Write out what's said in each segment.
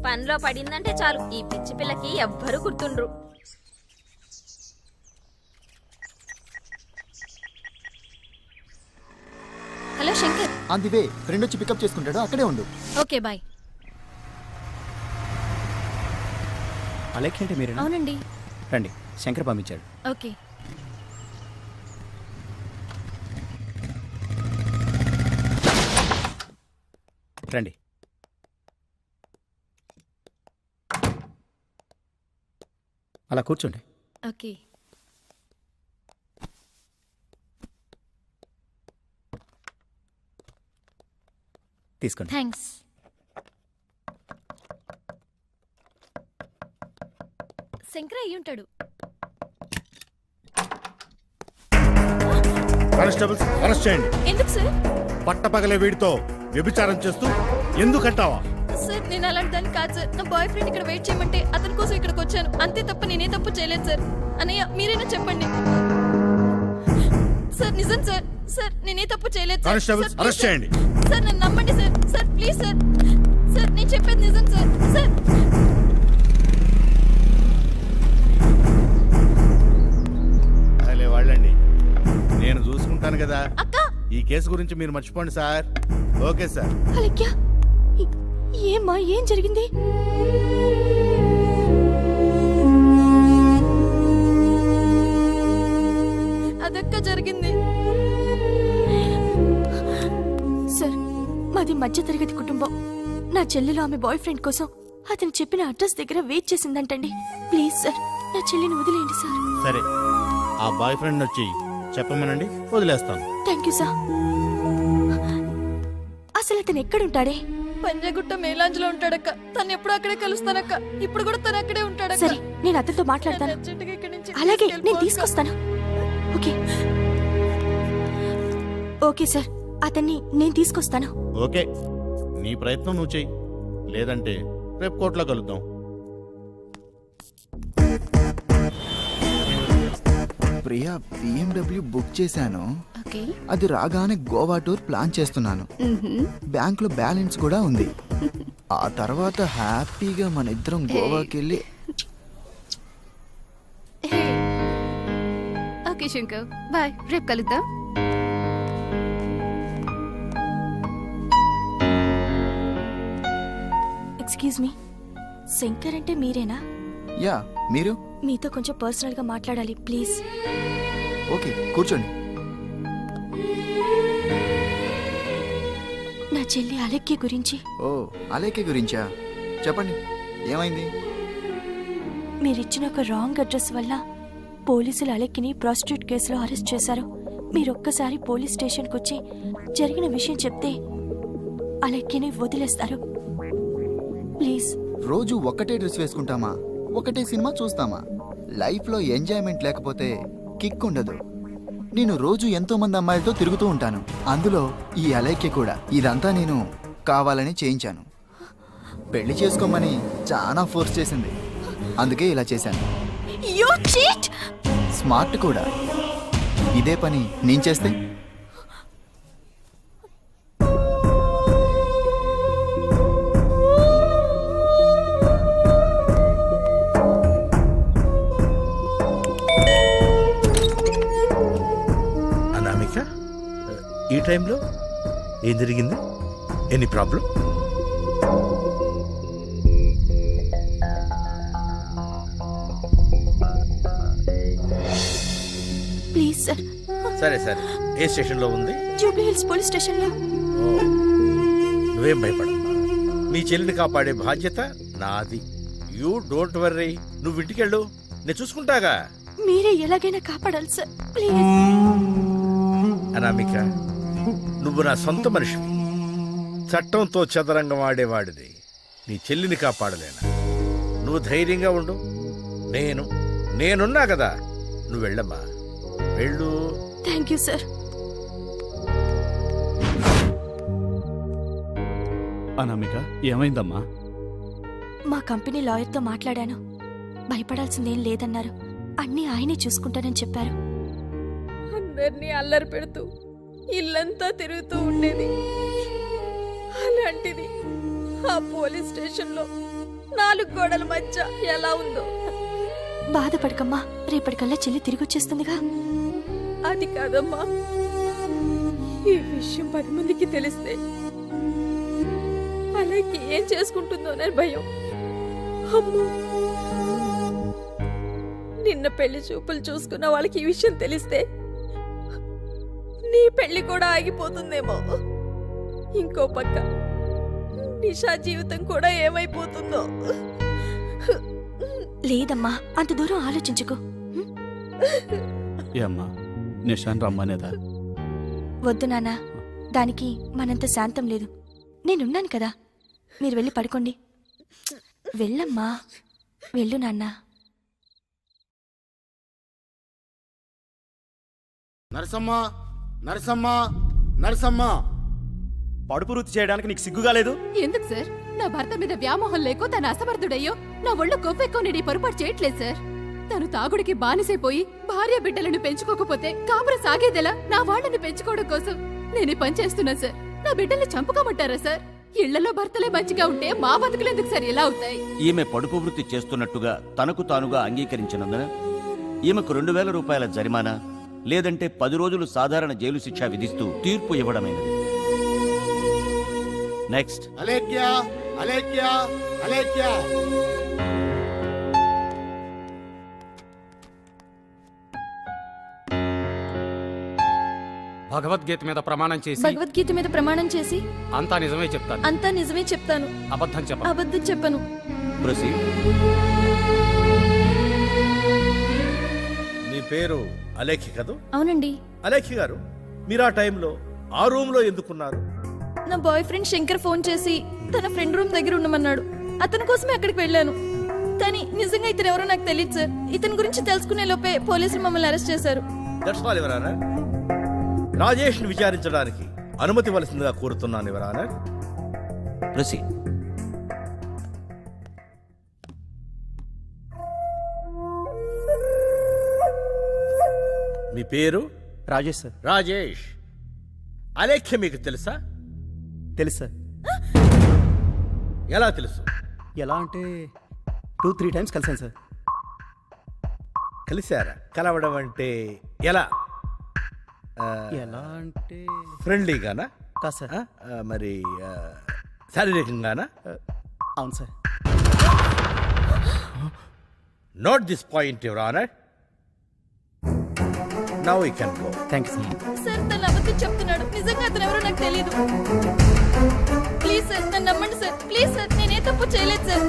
పనిలో పడిందంటే చాలు ఈ పిచ్చి పిల్లకి ఎవ్వరు గుర్తుండ్రు. Hello Shankar. On the way. Friend వచ్చి పికప్ చేసుకుంటాడు, అక్కడే ఉండు. Okay bye. అలెక్స్ అంటే మీరేనా? అవునండి. రండి, శంకర్ పంపించాడు. ఓకే. రండి. అలా కూర్చోండి. ఓకే. తీసుకోండి. థ్యాంక్స్. శంకర్ అయ్యి ఉంటాడు. కానిస్టేబుల్స్ అరెస్ట్ చేయండి. ఎందుకు సార్? పట్టపగలే వీడితో వ్యభిచారం చేస్తూ ఎందుకంటావా? సార్ నేను అలాంటి దాన్ని కాదు సార్. నా బాయ్ ఫ్రెండ్ ఇక్కడ వెయిట్ చేయమంటే అతని కోసం ఇక్కడికి వచ్చాను, అంతే తప్ప నేనే తప్పు చేయలేదు సార్. అన్నయ్య మీరైనా చెప్పండి సార్. నిజం సార్. సార్ నేనే తప్పు చేయలేదు సార్. కానిస్టేబుల్స్ అరెస్ట్ చేయండి. సార్ నన్ను నమ్మండి sir. Sir please sir. Sir నేను చెప్పేది నిజం సార్. సార్ అలే వాళ్ళండి, నేను చూసుకుంటాను కదా. అక్క. ఈ కేసు గురించి మీరు మర్చిపోండి సార్. Okay sir. అలెక్యా ఏమ్మా ఏం జరిగింది? అదక్క జరిగింది సార్. మాది మధ్యతరగతి కుటుంబం. నా చెల్లెలు ఆమె బాయ్ ఫ్రెండ్ కోసం అతను చెప్పిన అడ్రస్ దగ్గర వెయిట్ చేసిందంటండి. ప్లీజ్ సార్ నా చెల్లిని వదిలేయండి సార్. సరే, ఆ బాయ్ ఫ్రెండ్ వచ్చి చెప్పమనండి, వదిలేస్తాను. Thank you sir. అసలు అతను ఎక్కడుంటాడే? పంజాగుట్ట మేలాంజ్లో ఉంటాడక్క. తను ఎప్పుడు అక్కడే కలుస్తానక్క. ఇప్పుడు కూడా తను అక్కడే ఉంటాడక్క. సరే నేను అతనితో మాట్లాడతాను. అలాగే నేను తీసుకొస్తాను. ఓకే ఓకే సార్, అతన్ని నేను తీసుకొస్తాను. ఓకే, నీ ప్రయత్నం నువ్వు చెయ్యి, లేదంటే రేపు కోర్టులో కలుద్దాం. ప్రియా, BMW బుక్ చేశాను. అది రాగానే గోవా టూర్ ప్లాన్ చేస్తున్నాను. బ్యాంక్ లో బ్యాలెన్స్ కూడా ఉంది. ఆ తర్వాత హ్యాపీగా మన ఇద్దరం గోవాకి వెళ్ళి. Okay Shankar, bye. రేపు కలుద్దాం. ఎక్స్క్యూజ్ మీ, శంకర్ అంటే మీరేనా? యా, మీరు? మీతో కొంచెం పర్సనల్ గా మాట్లాడాలి ప్లీజ్. ఓకే కూర్చోండి. నా చెల్లి అలెక్కి గురించి. ఓ, అలేకే గురించా? చెప్పండి, ఏమైంది? మీరిచ్చిన ఒక రాంగ్ అడ్రస్ వల్ల పోలీసులు అలెక్కిని ప్రాస్టిట్యూట్ కేసులో అరెస్ట్ చేశారు. మీరొక్కసారి పోలీస్ స్టేషన్కి వచ్చి జరిగిన విషయం చెప్తే అలెక్కిని వదిలేస్తారు ప్లీజ్. రోజు ఒక్కటే డ్రెస్ వేసుకుంటామా? ఒకటే సినిమా చూస్తామా? లైఫ్లో ఎంజాయ్మెంట్ లేకపోతే కిక్ ఉండదు. నేను రోజు ఎంతో మంది అమ్మాయిలతో తిరుగుతూ ఉంటాను, అందులో ఈ అలైక్య కూడా. ఇదంతా నేను కావాలని చేయించాను. పెళ్లి చేసుకోమని చాలా ఫోర్స్ చేసింది, అందుకే ఇలా చేశాను. స్మార్ట్ కూడా. ఇదే పని నేను చేస్తే? ఈ టైంలో ఏం జరిగింది? Any problem? Please sir. సరే సరే, ఏ స్టేషన్లో ఉంది? జూబ్లీ హిల్స్ పోలీస్ స్టేషన్లో. నువ్వేం భయపడమ్మా, నీ చెల్లిని కాపాడే బాధ్యత నాది. యూ డోంట్ వర్రీ, నువ్వు ఇంటికెళ్ళు, నేను చూసుకుంటాగా. మీరే ఎలాగైనా కాపాడాలి సార్ ప్లీజ్. అనామిక, నువ్వు నా సొంత మనిషి, చట్టంతో చదరంగం ఆడేవాడిది. నీ చెల్లిని కాపాడలేనా? నువ్వు ధైర్యంగా ఉండు, నేనున్నా కదా. నువ్వు వెళ్ళమ్మా, వెళ్ళు. Thank you sir. అనామిక, ఏమైందమ్మా? మా కంపెనీ లాయర్తో మాట్లాడాను. భయపడాల్సిందేం లేదన్నారు. అన్నీ ఆయనే చూసుకుంటానని చెప్పారు. అందరినీ అల్లరి పెడుతూ ఇల్లంతా తిరుగుతూ ఉండేది. అలాంటిది ఆ పోలీస్ స్టేషన్లో 4 గోడల మధ్య ఎలా ఉందో. బాధపడకమ్మా, రేపటికల్లా చెల్లి తిరిగి వచ్చేస్తుందిగా. అది కాదమ్మా, ఈ విషయం 10 మందికి తెలిస్తే అలాగే ఏం చేసుకుంటుందోనని భయం. అమ్మో, నిన్న పెళ్లి చూపులు చూసుకున్న వాళ్ళకి ఈ విషయం తెలిస్తే నీ పెళ్లి కూడా ఆగిపోతుందేమో. ఇంకో పక్క నిషా జీవితం కూడా ఏమైపోతుందో. లేదమ్మా, అంత దూరం ఆలోచించుకో. ఏ అమ్మా, నిషాన్ రమ్మనేదా? వద్దు నాన్న, దానికి మనంత శాంతం లేదు. నేనున్నాను కదా, మీరు వెళ్ళి పడుకోండి. వెళ్ళమ్మా, వెళ్ళు నాన్న. నరసమ్మ, నరసమ్మ, నరసమ్మ. పడుపు వృత్తి చేయడానికి నీకు సిగ్గుగా లేదు? ఎందుకు సార్? నా భర్త మీద వ్యామోహం లేకో తన అసమర్థుడయ్యో నా ఒళ్ళు కొవ్వెక్కువ నేను ఈ పొరపాటు చేయట్లేదు సార్. తను తాగుడికి బానిసైపోయి భార్య బిడ్డలను పెంచుకోకపోతే కాపురం సాగేదెలా? నా వాళ్ళని పెంచుకోవడం కోసం నేను ఈ పని చేస్తున్నా సార్. నా బిడ్డల్ని చంపుకోమంటారా సార్? ఇళ్లలో భర్తలే మంచిగా ఉంటే మా బతుకులెందుకు సార్ ఎలా అవుతాయి? ఈమె పడుపు వృత్తి చేస్తున్నట్టుగా తనకు తానుగా అంగీకరించినందున ఈమెకు 2000 రూపాయల జరిమానా లేదంటే 10 రోజులు సాధారణ జైలు శిక్ష విధిస్తూ తీర్పు ఇవ్వడమైనది. నెక్స్ట్. అలేఖ్య, అలేఖ్య, అలేఖ్య. భగవద్గీత మీద ప్రమాణం చేసి భగవద్గీత మీద ప్రమాణం చేసి అంతా నిజమే చెప్తాను, అంతా నిజమే చెప్తాను, అబద్ధం చెప్పను. అబద్ధం చెప్పను. ప్రొసీడ్. మీ పేరు అలేఖ్య కదూ? అవునండి. అలేఖ్య గారు, మీరు ఆ టైంలో ఆ రూమ్లో ఎందుకున్నారు? నా బాయ్ ఫ్రెండ్ శంకర్ ఫోన్ చేసి తన ఫ్రెండ్ రూమ్ దగ్గర ఉండమన్నాడు. అతని కోసమే అక్కడికి వెళ్ళాను. కానీ నిజంగా ఇతను ఎవరో నాకు తెలియదు సార్. ఇతని గురించి తెలుసుకునే లోపే పోలీసులు మమ్మల్ని అరెస్ట్ చేశారు. That's all your honour. రాజేష్ను విచారించడానికి అనుమతి ఇవ్వాల్సిందిగా కోరుతున్నాను యువర్ ఆనర్. ప్రొసీడ్. మీ పేరు? రాజేష్ సార్. రాజేష్. అలేఖ్య మీకు తెలుసా? తెలుసు సార్. ఎలా తెలుసు? ఎలా అంటే 2-3 టైమ్స్ కలిసాను సార్. కలిశారా? కలవడం అంటే ఎలా? ఎలా అంటే ఫ్రెండ్లీగానా? కాదు సార్. మరి శారీరకంగానా? అవును sir. Note this point your honour. Now you can go. Thank you sir. Sir తను అబద్ధం చెప్తున్నాడు. నిజంగా అతను ఎవరో నాకు తెలియదు. ప్లీజ్ సార్, నన్ను నమ్మండి సార్. ప్లీజ్ సార్, నేనే తప్పు చేయలేదు సార్.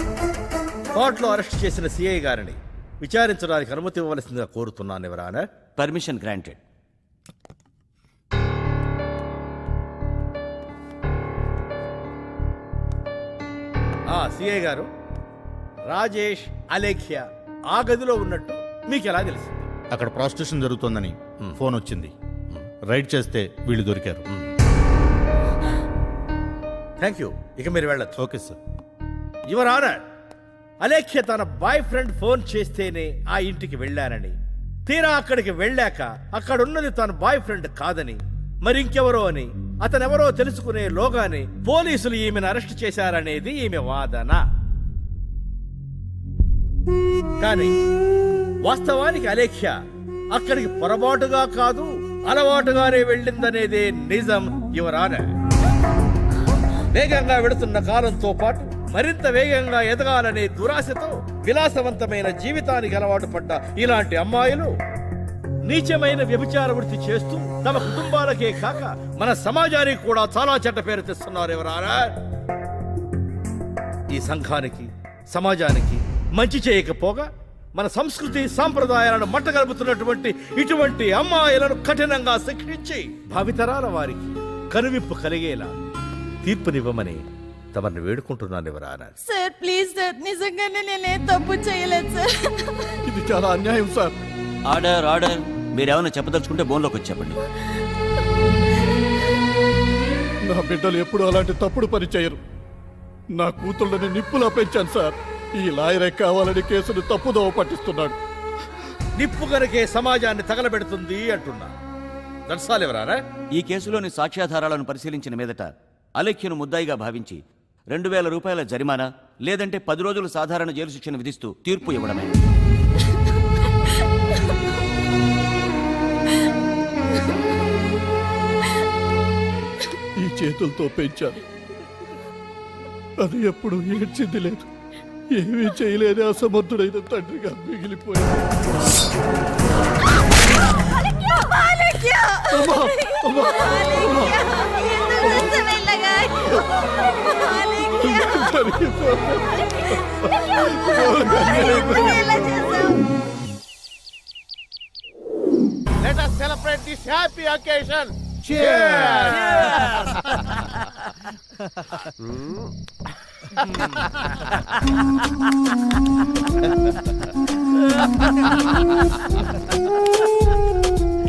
కోర్టులో అరెస్ట్ చేసిన సిఐ గారిని విచారించడానికి అనుమతి ఇవ్వవలసిందిగా కోరుతున్నాను your honour. Permission granted. CI గారు, రాజేష్, అలేఖ్య ఆ గదిలో ఉన్నట్టు మీకు ఎలా తెలిసింది? అక్కడ ప్రాస్టిట్యూషన్ జరుగుతోందని ఫోన్ వచ్చింది. రైడ్ చేస్తే వీళ్ళు దొరికారు. Thank you. ఇక మీరు వెళ్ళొచ్చు. Okay sir. Your honour, Alekhya తన బాయ్ ఫ్రెండ్ ఫోన్ చేస్తేనే ఆ ఇంటికి వెళ్ళానని, తీరా అక్కడికి వెళ్ళాక అక్కడున్నది తన బాయ్ ఫ్రెండ్ కాదని, మరింకెవరో అని, అతనెవరో తెలుసుకునే లోగానే పోలీసులు ఈమెను అరెస్ట్ చేశారనేది ఈమె వాదన. కానీ వాస్తవానికి అలేఖ్య అక్కడికి పొరపాటుగా కాదు, అలవాటుగానే వెళ్ళిందనేదే నిజం యువర్ ఆనర్. వేగంగా వెడుతున్న కాలంతో పాటు మరింత వేగంగా ఎదగాలనే దురాశతో విలాసవంతమైన జీవితానికి అలవాటు పడ్డ ఇలాంటి అమ్మాయిలు నీచమైన వ్యభిచార వృత్తి చేస్తూ తమ కుటుంబాలకే కాక మన సమాజానికి కూడా చాలా చెడ్డ పేరు తెస్తున్నారు ఎవరారా. ఈ సంఘానికి, సమాజానికి మంచి చేయకపోగా మన సంస్కృతి సాంప్రదాయాలను మంటగలుపుతున్నటువంటి ఇటువంటి అమ్మాయిలను కఠినంగా శిక్షించి భావితరాల వారికి కనువిప్పు కలిగేలా తీర్పునివ్వమని తమని వేడుకుంటున్నాను ఎవరారా. సార్ ప్లీజ్ సార్, నిజంగానే నేనే తప్పు చేయలేదు సార్. ఇది చాలా అన్యాయం సార్. Order, order. మీరేమైనా చెప్పదలుచుకుంటే బోన్లోకి వచ్చి చెప్పండి. నా బిడ్డలు ఎప్పుడు అలాంటి తప్పుడు పని చేయరు. నా కూతుళ్ళని నిప్పులా పెంచాను సార్. ఈ లాయరే కావాలని కేసును తప్పుదోవ పట్టిస్తున్నాడు. నిప్పు కనుకే సమాజాన్ని తగలబెడుతుంది అంటున్నా. దర్శాలు ఎవరారా. ఈ కేసులోని సాక్ష్యాధారాలను పరిశీలించిన మీదట అలేఖ్యను ముద్దాయిగా భావించి 2000 రూపాయల జరిమానా లేదంటే 10 రోజులు సాధారణ జైలు శిక్షను విధిస్తూ తీర్పు ఇవ్వడమే. ఈ చేతులతో పెంచాను, అది ఎప్పుడు ఏడ్చింది లేదు. ఏమీ చేయలేని అసమర్థుడైన తండ్రిగా మిగిలిపోయాడు. అమ్మా, అమ్మా, అమ్మా. Let us celebrate this happy occasion.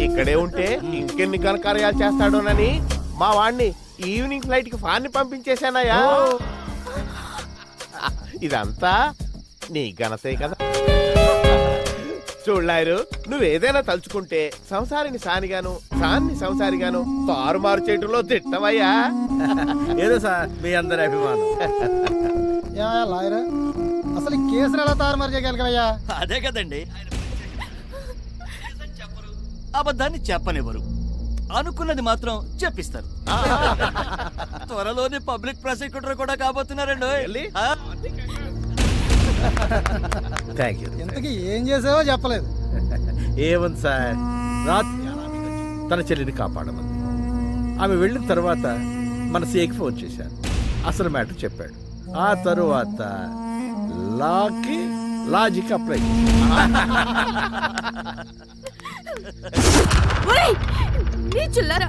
ఇక్కడే ఉంటే ఇంకెన్ని ఘనకార్యాలు చేస్తాడోనని మా వాడిని ఈవినింగ్ ఫ్లైట్ కి ఫాన్ని పంపించేశానయ్యా. ఇదంతా నీ ఘనతే కదా. చూడలారు, నువ్వేదైనా తలుచుకుంటే సంసారిని సానిగాను, సాన్ని సంసారిగాను తారుమారు చేయటంలో తిట్టవయ్యా. ఏదో సార్ మీ అందరి అభిమానం. లాయర్ అసలు కేసులు ఎలా తారుమారు చేయగలిగావయ్యా? అదే కదండి, అబద్ధాన్ని చెప్పనివ్వరు, అనుకున్నది మాత్రం చెప్పిస్తారు. త్వరలోనే పబ్లిక్ ప్రాసిక్యూటర్ కూడా కాబోతున్నారండి. Thank you. ఇంతకీ ఏం చేసావో చెప్పలేదు. ఏముంది సార్, రాత్రి తన చెల్లిని కాపాడమంది. ఆమె వెళ్ళిన తర్వాత మన సీఏకి ఫోన్ చేశాను. అసలు మ్యాటర్ చెప్పాడు. ఆ తరువాత లాజిక్ అప్లై. నీచుల్లారా,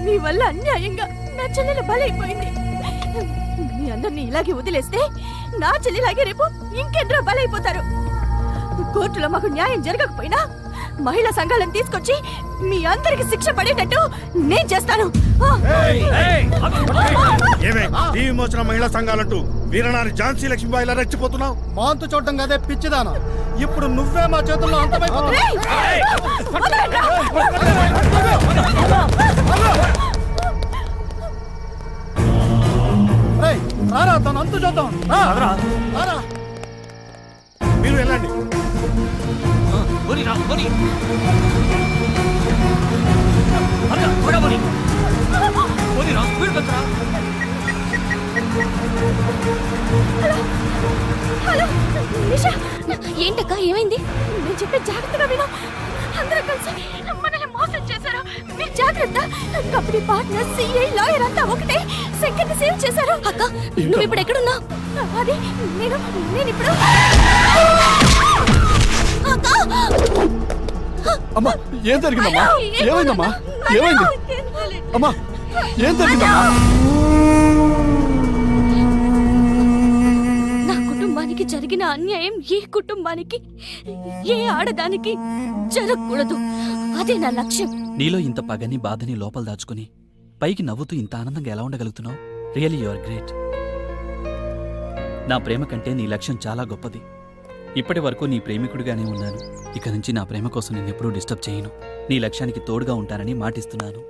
మీ వల్ల అన్యాయంగా నా చెల్లెలు బలైపోయింది. మీ అందరినీ ఇలాగే వదిలేస్తే నా చెల్లిలాగే రేపు ఇంకెందరో బలైపోతారు. కోర్టులో మాకు న్యాయం జరగకపోయినా మహిళా సంఘాలను తీసుకొచ్చి మీ అందరికి శిక్ష పడేటట్టు నేను చేస్తాను. టీవీ మోచిన మహిళా సంఘాలంటూ వీరనారి ఝాన్సీ లక్ష్మీబాయిలా రెచ్చిపోతున్నావు. మాంతు చూడటం కదే పిచ్చిదానా, ఇప్పుడు నువ్వే మా చేతుల్లో అంతమైపోతున్నావు. రారా, తను అంతు చూద్దాం. రారా, మీరు వెళ్ళండి. హలో నిషా, ఏంటక్క ఏమైంది? నేను చెప్పే జాగ్రత్తగా విను. అందరూ కలిసి మనల్ని మోసం చేశారు. మీరు జాగ్రత్త. కంపెనీ పార్ట్నర్, సిఐ, లాయర్ అంతా ఒకటే. సెకండ్ సేవ్ చేశారు. అక్క, నువ్వు ఇప్పుడు ఎక్కడున్నావు? అది నేను ఇప్పుడు. అక్క, అమ్మా, ఏం జరిగిందమ్మా? ఏమైందమ్మా? ఏమైంది అమ్మా? ఏం జరిగిందమ్మా? నా కుటుంబానికి జరిగిన అన్యాయం ఏ కుటుంబానికి, ఏ ఆడదానికి జరగకూడదు. అదే నా లక్ష్యం. నీలో ఇంత పగని బాధని లోపల దాచుకుని పైకి నవ్వుతూ ఇంత ఆనందంగా ఎలా ఉండగలుగుతున్నావు? Really you are great. నా ప్రేమ కంటే నీ లక్ష్యం చాలా గొప్పది. ఇప్పటి వరకు నీ ప్రేమికుడిగానే ఉన్నాను. ఇక నుంచి నా ప్రేమ కోసం నేను ఎప్పుడూ డిస్టర్బ్ చేయను. నీ లక్ష్యానికి తోడుగా ఉంటానని మాటిస్తున్నాను.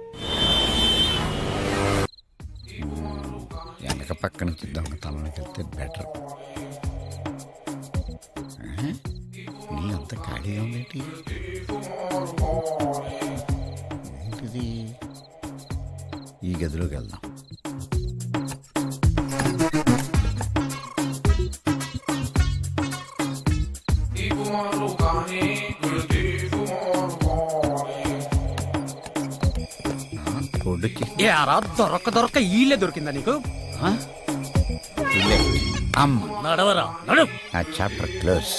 వెనక పక్క నుంచి దొంగతనానికి వెళ్తే బెటర్. నీ అంత ఖాళీగా ఉందేంటి? ఏంటిది? ఈ గదిలోకి వెళ్దాం. దొరక్క ఈలే దొరికిందా నీకు? నడవరా, నడు. Chapter close.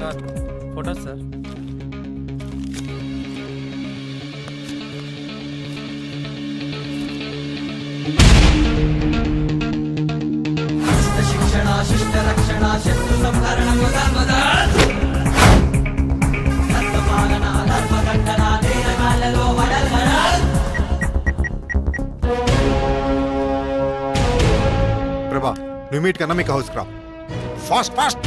Sir, photos sir. ప్రభా, నువ్వు మీట్ కన్నా మీకు house crop fast fast.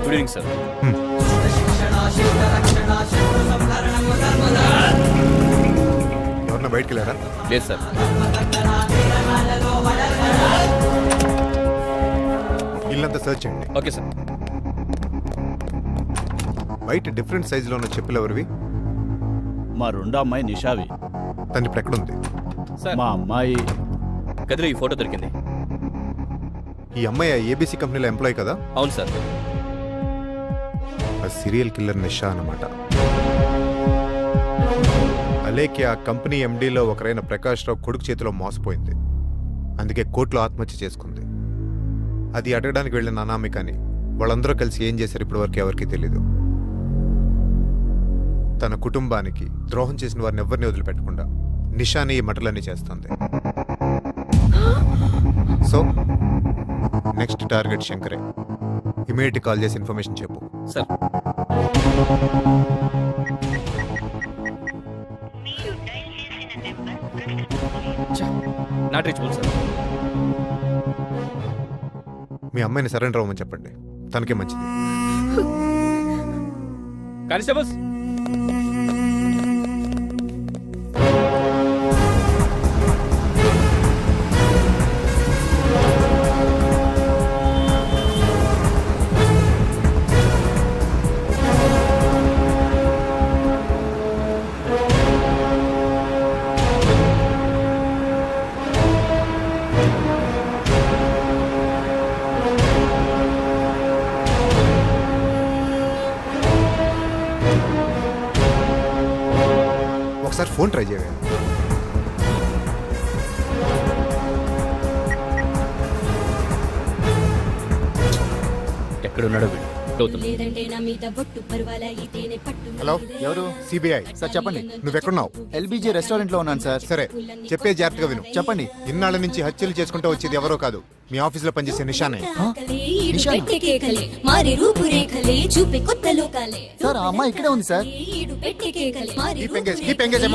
Good evening sir. ఎవరన్నా బయటికి వెళ్ళారా? లేదు సార్. ఇల్లంతా సర్చ్ చేయండి. Okay sir. బయట డిఫరెంట్ సైజులో ఉన్న చెప్పులు ఎవరివి? మా రెండో అమ్మాయి నిషావి. తను ఇప్పుడు ఎక్కడుంది? మా అమ్మాయి గదిలో ఈ ఫోటో దొరికింది. ఈ అమ్మాయి ఏబీసీ కంపెనీలో ఎంప్లాయ్ కదా? అవును సార్. ఆ సీరియల్ కిల్లర్ నిషా అన్నమాట. అలేఖ్య ఆ కంపెనీ ఎండీలో ఒకరైన ప్రకాష్ రావు కొడుకు చేతిలో మోసపోయింది. అందుకే కోర్టులో ఆత్మహత్య చేసుకుంది. అది అడగడానికి వెళ్ళిన అనామికని వాళ్ళందరూ కలిసి ఏం చేశారు ఇప్పటివరకు ఎవరికీ తెలీదు. తన కుటుంబానికి ద్రోహం చేసిన వారిని ఎవరిని వదిలిపెట్టకుండా నిషాని ఈ మటలన్నీ చేస్తుంది. సో నెక్స్ట్ టార్గెట్ శంకరే. ఇమీడియట్ కాల్ చేసి ఇన్ఫర్మేషన్ చెప్పు. సార్. Not reachable sir. మీ అమ్మాయిని సరెండర్ అవ్వమని చెప్పండి, తనకే మంచిది. కానిస్టేబుల్స్. ఒకసారి ఫోన్ ట్రై చేయాలి. ఎక్కడున్నాడో వీడు. హలో, ఎవరు? సిబిఐ. సార్ చెప్పండి. నువ్వెక్కడున్నావు? ఎల్బీజీ రెస్టారెంట్ లో ఉన్నాను సార్. సరే, చెప్పే జాగ్రత్తగా విను. చెప్పండి. ఇన్నాళ్ళ నుంచి హత్యలు చేసుకుంటూ వచ్చేది ఎవరో కాదు, మీ ఆఫీసులో పనిచేసే నిషానే. సార్ ఆ అమ్మాయి ఇక్కడే ఉంది సార్. Keep engage